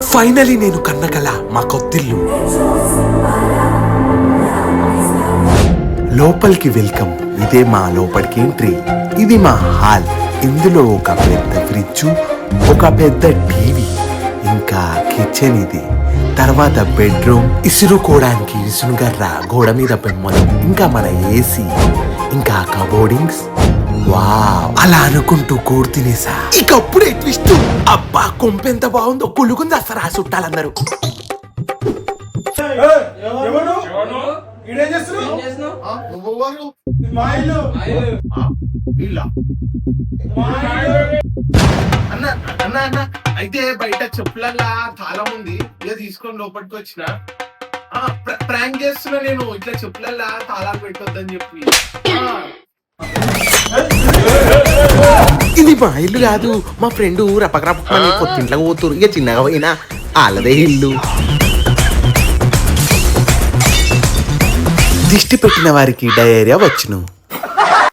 Finally నేను కన్న కల మా కొత్తిల్లు. లోపలికి వెల్కమ్. ఇదే మా లోపలికి ఎంట్రీ. ఇది మా హాల్. ఇందులో ఒక పెద్ద ఫ్రిడ్జ్, ఒక పెద్ద టీవీ, ఇంకా కిచెన్ ఇది. తర్వాత బెడ్రూమ్, ఇసురుకోవడానికి విసునుగర్ర, గోడ మీద బొమ్మలు, ఇంకా మన ఏసీ, ఇంకా కబోర్డింగ్స్. వావ్, అలా అనుకుంటూ కూడు తినేసా. ఇక అప్పుడే ట్విస్ట్. అబ్బా, కొంపెంత బాగుందో, కొలుగుంది అసలు ఆ చుట్టాలందరూ. అన్న అయితే బయట చెప్పులల్లా తాళం ఉంది, ఇక తీసుకొని లోపలికి వచ్చిన. ప్రాంక్ చేస్తున్నా నేను, ఇట్లా చెప్పులల్లా తాళాలు పెట్టొద్దని చెప్పి. ఇది మా ఇల్లు కాదు, మా ఫ్రెండ్ రపకరపకమని కొత్తింట్లోకి పోతురు. ఇక చిన్నగా పోయినా వాళ్ళదే ఇల్లు. దిష్టి పెట్టిన వారికి డయేరియా వచ్చును.